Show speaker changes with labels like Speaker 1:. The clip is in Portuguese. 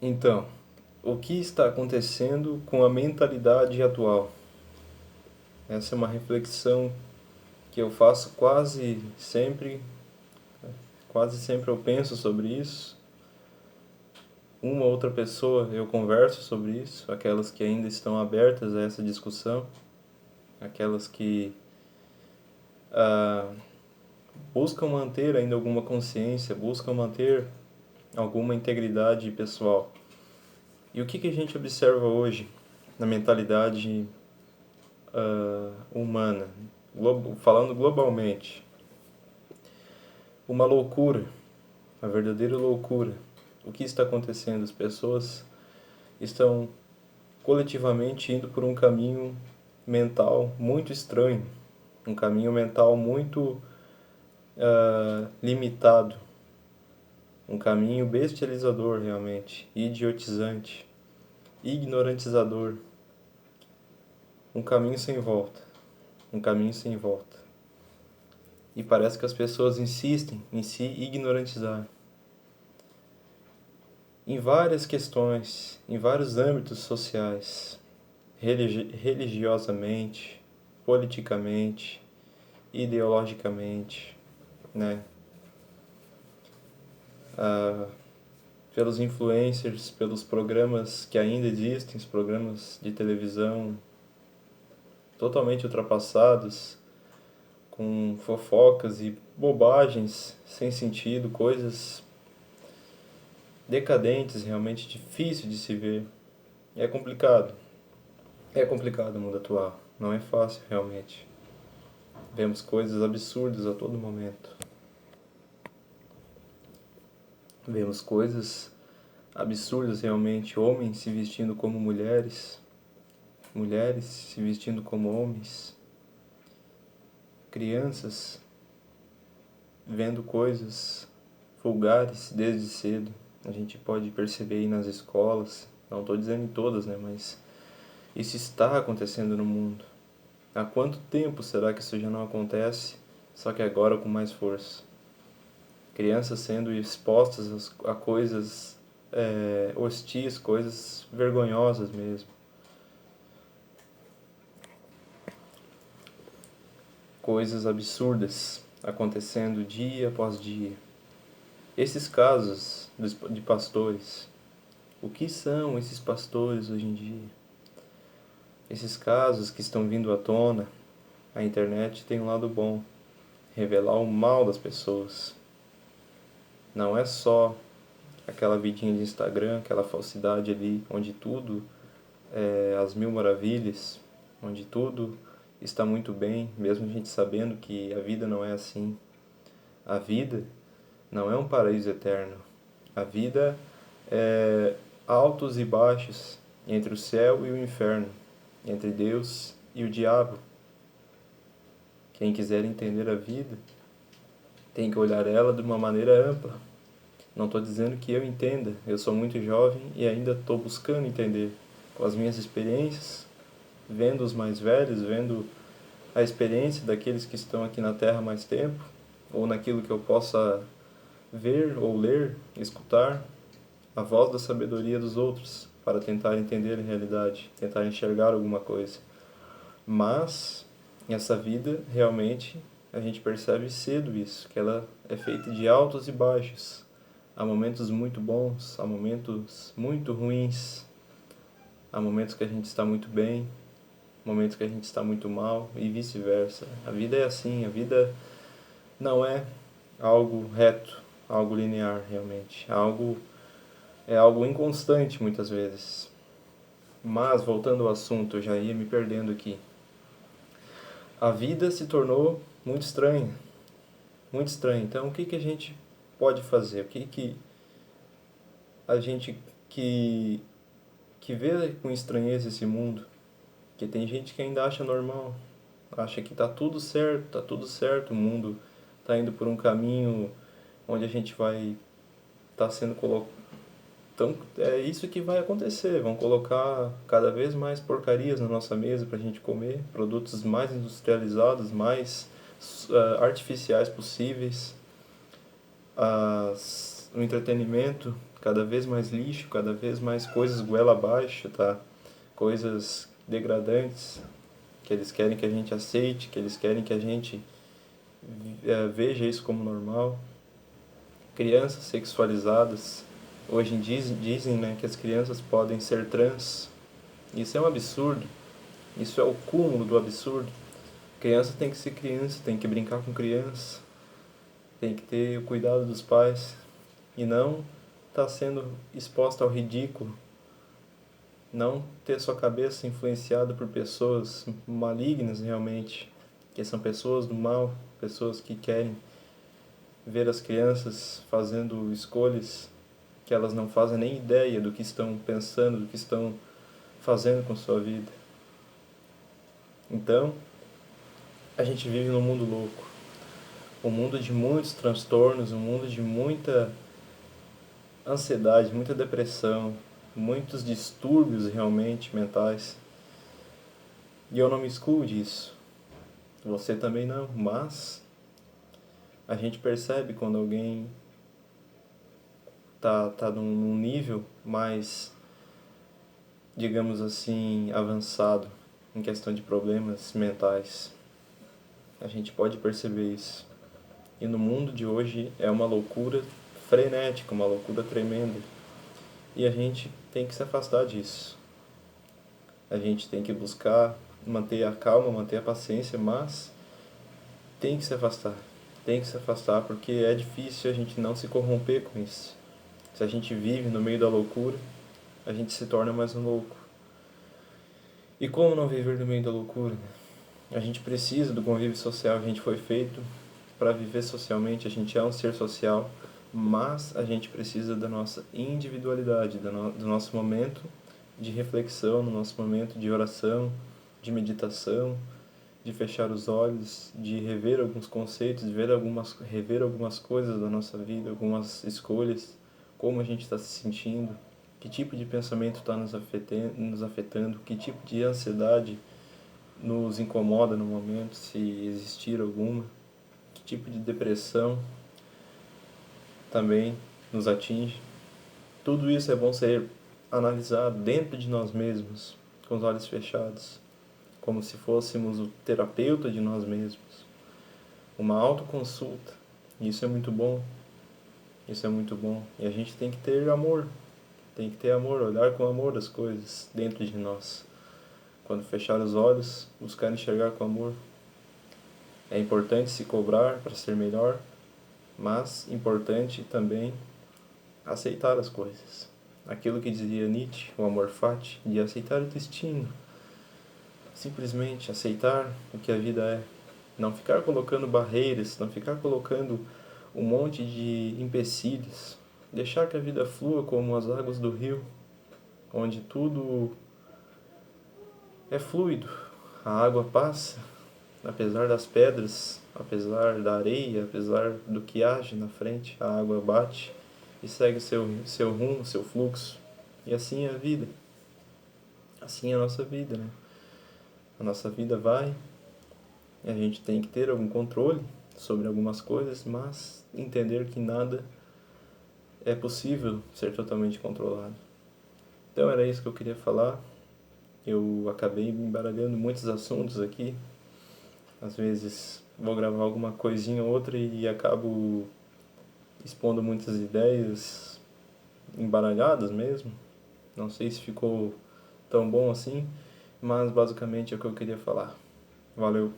Speaker 1: Então, o que está acontecendo com a mentalidade atual? Essa é uma reflexão que eu faço quase sempre eu penso sobre isso. Uma outra pessoa eu converso sobre isso, aquelas que ainda estão abertas a essa discussão, aquelas que ah, buscam manter ainda alguma consciência, buscam manter alguma integridade pessoal. E o que a gente observa hoje na mentalidade humana, falando globalmente? Uma loucura, uma verdadeira loucura. O que está acontecendo? As pessoas estão coletivamente indo por um caminho mental muito estranho, um caminho mental muito limitado, um caminho bestializador realmente, idiotizante, ignorantizador, um caminho sem volta, um caminho sem volta. E parece que as pessoas insistem em se ignorantizar. Em várias questões, em vários âmbitos sociais, religiosamente, politicamente, ideologicamente, né? Pelos influencers, pelos programas que ainda existem, os programas de televisão totalmente ultrapassados, com fofocas e bobagens sem sentido, coisas decadentes, realmente difícil de se ver. É complicado. É complicado o mundo atual. Não é fácil, realmente. Vemos coisas absurdas a todo momento. Vemos coisas absurdas, realmente. Homens se vestindo como mulheres. Mulheres se vestindo como homens. Crianças vendo coisas vulgares desde cedo. A gente pode perceber aí nas escolas. Não estou dizendo em todas, né? Mas isso está acontecendo no mundo. Há quanto tempo será que isso já não acontece, só que agora com mais força? Crianças sendo expostas a coisas hostis, coisas vergonhosas mesmo. Coisas absurdas acontecendo dia após dia. Esses casos de pastores, o que são esses pastores hoje em dia? Esses casos que estão vindo à tona, a internet tem um lado bom, revelar o mal das pessoas. Não é só aquela vidinha de Instagram, aquela falsidade ali, onde tudo é às mil maravilhas, onde tudo está muito bem, mesmo a gente sabendo que a vida não é assim. A vida não é um paraíso eterno. A vida é altos e baixos entre o céu e o inferno, entre Deus e o diabo. Quem quiser entender a vida tem que olhar ela de uma maneira ampla. Não estou dizendo que eu entenda, eu sou muito jovem e ainda estou buscando entender com as minhas experiências, vendo os mais velhos, vendo a experiência daqueles que estão aqui na Terra há mais tempo, ou naquilo que eu possa ver ou ler, escutar, a voz da sabedoria dos outros, para tentar entender a realidade, tentar enxergar alguma coisa. Mas essa vida, realmente, a gente percebe cedo isso, que ela é feita de altos e baixos. Há momentos muito bons, há momentos muito ruins, há momentos que a gente está muito bem, momentos que a gente está muito mal e vice-versa. A vida é assim, a vida não é algo reto, algo linear realmente. É algo inconstante muitas vezes. Mas, voltando ao assunto, eu já ia me perdendo aqui. A vida se tornou muito estranha, muito estranha. Então, o que a gente pode fazer? O que a gente que vê com estranheza esse mundo, que tem gente que ainda acha normal, acha que tá tudo certo, o mundo tá indo por um caminho onde a gente vai estar sendo colocado. Então, é isso que vai acontecer. Vão colocar cada vez mais porcarias na nossa mesa pra gente comer, produtos mais industrializados, mais artificiais possíveis. As o entretenimento, cada vez mais lixo, cada vez mais coisas goela abaixo, tá? Coisas degradantes, que eles querem que a gente aceite, que eles querem que a gente veja isso como normal. Crianças sexualizadas. Hoje dizem, né, que as crianças podem ser trans. Isso é um absurdo. Isso é o cúmulo do absurdo. Criança tem que ser criança, tem que brincar com criança, tem que ter o cuidado dos pais e não estar sendo exposta ao ridículo, não ter sua cabeça influenciada por pessoas malignas realmente, que são pessoas do mal, pessoas que querem ver as crianças fazendo escolhas que elas não fazem nem ideia do que estão pensando, do que estão fazendo com sua vida. Então, a gente vive num mundo louco, um mundo de muitos transtornos, um mundo de muita ansiedade, muita depressão, muitos distúrbios realmente mentais. E eu não me excluo disso. Você também não, mas a gente percebe quando alguém tá num nível mais, digamos assim, avançado em questão de problemas mentais. A gente pode perceber isso. E no mundo de hoje é uma loucura frenética, uma loucura tremenda. E a gente tem que se afastar disso. A gente tem que buscar manter a calma, manter a paciência, mas tem que se afastar. Tem que se afastar porque é difícil a gente não se corromper com isso. Se a gente vive no meio da loucura, a gente se torna mais um louco. E como não viver no meio da loucura? A gente precisa do convívio social, a gente foi feito para viver socialmente, a gente é um ser social, mas a gente precisa da nossa individualidade, do nosso momento de reflexão, no nosso momento de oração, de meditação, de fechar os olhos, de rever alguns conceitos, de rever algumas coisas da nossa vida, algumas escolhas, como a gente está se sentindo, que tipo de pensamento está nos afetando, que tipo de ansiedade nos incomoda no momento, se existir alguma, que tipo de depressão também nos atinge. Tudo isso é bom ser analisado dentro de nós mesmos, com os olhos fechados, como se fôssemos o terapeuta de nós mesmos. Uma autoconsulta. Isso é muito bom. Isso é muito bom. E a gente tem que ter amor. Tem que ter amor, olhar com amor as coisas dentro de nós. Quando fechar os olhos, buscar enxergar com amor. É importante se cobrar para ser melhor, mas importante também aceitar as coisas. Aquilo que dizia Nietzsche, o amor fati, de aceitar o destino. Simplesmente aceitar o que a vida é. Não ficar colocando barreiras, não ficar colocando um monte de empecilhos. Deixar que a vida flua como as águas do rio, onde tudo é fluido. A água passa, apesar das pedras, apesar da areia, apesar do que age na frente, a água bate e segue seu rumo, seu fluxo. E assim é a vida. Assim é a nossa vida, né? A nossa vida vai e a gente tem que ter algum controle sobre algumas coisas, mas entender que nada é possível ser totalmente controlado. Então era isso que eu queria falar. Eu acabei me embaralhando muitos assuntos aqui. Às vezes vou gravar alguma coisinha ou outra e acabo expondo muitas ideias embaralhadas mesmo. Não sei se ficou tão bom assim, mas basicamente é o que eu queria falar. Valeu!